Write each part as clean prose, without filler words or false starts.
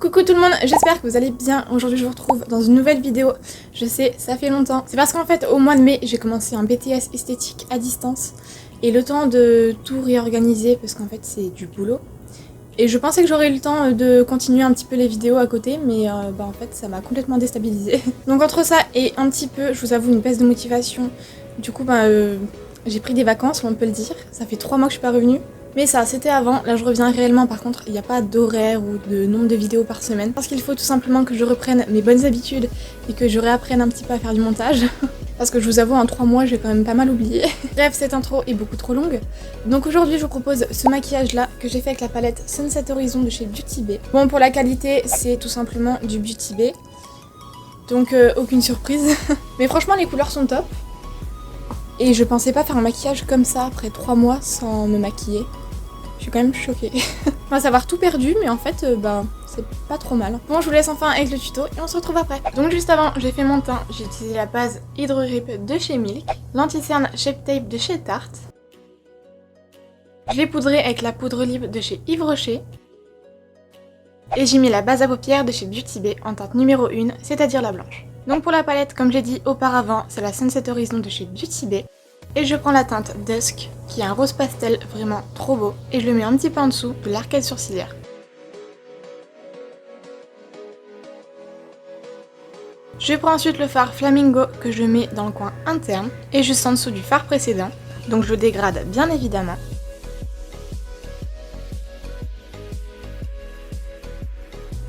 Coucou tout le monde, j'espère que vous allez bien. Aujourd'hui je vous retrouve dans une nouvelle vidéo. Je sais, ça fait longtemps. C'est parce qu'en fait au mois de mai j'ai commencé un BTS esthétique à distance. Et le temps de tout réorganiser parce qu'en fait c'est du boulot. Et je pensais que j'aurais eu le temps de continuer un petit peu les vidéos à côté, mais en fait ça m'a complètement déstabilisée. Donc entre ça et un petit peu, je vous avoue, une baisse de motivation, du coup j'ai pris des vacances, on peut le dire. Ça fait 3 mois que je suis pas revenue. Mais ça, c'était avant. Là, je reviens réellement. Par contre, il n'y a pas d'horaire ou de nombre de vidéos par semaine. Parce qu'il faut tout simplement que je reprenne mes bonnes habitudes et que je réapprenne un petit peu à faire du montage. Parce que je vous avoue, en 3 mois, j'ai quand même pas mal oublié. Bref, cette intro est beaucoup trop longue. Donc aujourd'hui, je vous propose ce maquillage-là que j'ai fait avec la palette Sunset Horizon de chez Beauty Bay. Bon, pour la qualité, c'est tout simplement du Beauty Bay. Donc aucune surprise. Mais franchement, les couleurs sont top. Et je pensais pas faire un maquillage comme ça après 3 mois sans me maquiller. Je suis quand même choquée. On va savoir tout perdu, mais en fait, c'est pas trop mal. Bon, je vous laisse enfin avec le tuto et on se retrouve après. Donc juste avant, j'ai fait mon teint. J'ai utilisé la base Hydro Grip de chez Milk, l'anti-cerne Shape Tape de chez Tarte. Je l'ai poudré avec la poudre libre de chez Yves Rocher. Et j'ai mis la base à paupières de chez Beauty Bay en teinte numéro 1, c'est-à-dire la blanche. Donc pour la palette, comme j'ai dit auparavant, c'est la Sunset Horizon de chez Beauty Bay. Et je prends la teinte Dusk, qui est un rose pastel vraiment trop beau, et je le mets un petit peu en dessous de l'arcade sourcilière. Je prends ensuite le fard Flamingo que je mets dans le coin interne, et juste en dessous du fard précédent, donc je le dégrade bien évidemment.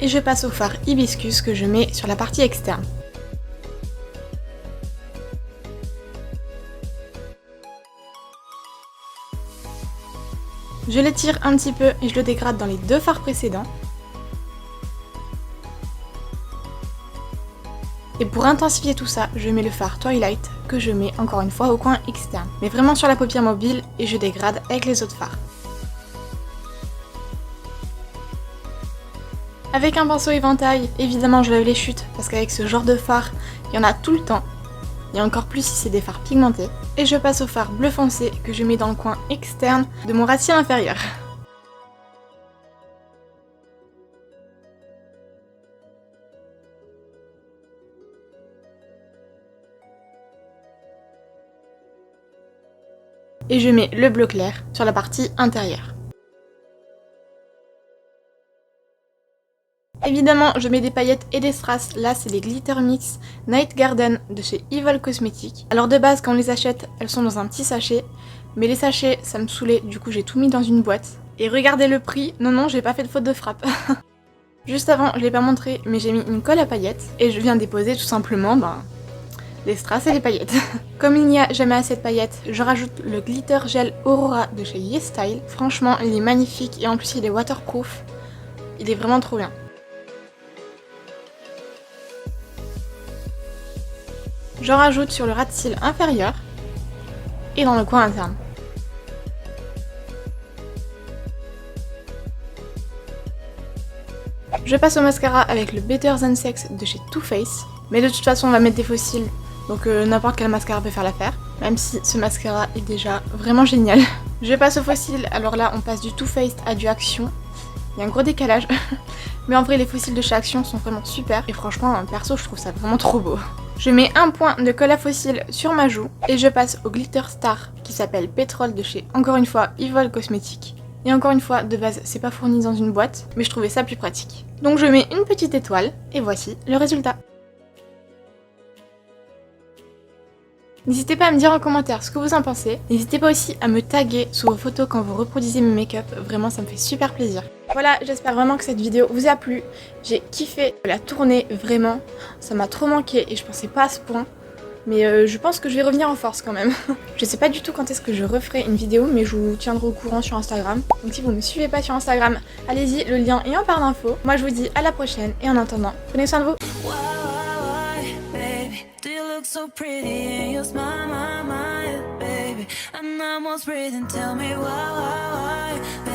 Et je passe au fard Hibiscus que je mets sur la partie externe. Je l'étire un petit peu et je le dégrade dans les deux fards précédents. Et pour intensifier tout ça, je mets le fard Twilight que je mets encore une fois au coin externe. Mais vraiment sur la paupière mobile et je dégrade avec les autres fards. Avec un pinceau éventail, évidemment je lève les chutes parce qu'avec ce genre de fard, il y en a tout le temps. Et encore plus si c'est des fards pigmentés. Et je passe au fard bleu foncé que je mets dans le coin externe de mon ratier inférieur. Et je mets le bleu clair sur la partie intérieure. Évidemment, je mets des paillettes et des strass. Là, c'est les Glitter Mix Night Garden de chez Evil Cosmetics. Alors de base, quand on les achète, elles sont dans un petit sachet. Mais les sachets, ça me saoulait, du coup j'ai tout mis dans une boîte. Et regardez le prix, non, j'ai pas fait de faute de frappe. Juste avant, je l'ai pas montré, mais j'ai mis une colle à paillettes. Et je viens déposer tout simplement, les strass et les paillettes. Comme il n'y a jamais assez de paillettes, je rajoute le Glitter Gel Aurora de chez YesStyle. Franchement, il est magnifique et en plus il est waterproof. Il est vraiment trop bien. J'en rajoute sur le ras de cils inférieur et dans le coin interne. Je passe au mascara avec le Better Than Sex de chez Too Faced. Mais de toute façon on va mettre des faux cils, donc n'importe quel mascara peut faire l'affaire. Même si ce mascara est déjà vraiment génial. Je passe au faux cils, alors là on passe du Too Faced à du Action. Il y a un gros décalage. Mais en vrai les faux cils de chez Action sont vraiment super. Et franchement perso je trouve ça vraiment trop beau. Je mets un point de colle à faux cils sur ma joue et je passe au Glitter Star qui s'appelle Petrol de chez, encore une fois, Evil Cosmetics. Et encore une fois, de base, c'est pas fourni dans une boîte, mais je trouvais ça plus pratique. Donc je mets une petite étoile et voici le résultat. N'hésitez pas à me dire en commentaire ce que vous en pensez. N'hésitez pas aussi à me taguer sous vos photos quand vous reproduisez mes make-up. Vraiment, ça me fait super plaisir. Voilà, j'espère vraiment que cette vidéo vous a plu. J'ai kiffé la tournée, vraiment. Ça m'a trop manqué et je pensais pas à ce point. Mais je pense que je vais revenir en force quand même. Je sais pas du tout quand est-ce que je referai une vidéo, mais je vous tiendrai au courant sur Instagram. Donc si vous me suivez pas sur Instagram, allez-y, le lien est en barre d'infos. Moi je vous dis à la prochaine et en attendant, prenez soin de vous. Do you look so pretty and you smile my mind, baby? I'm almost breathing, tell me why,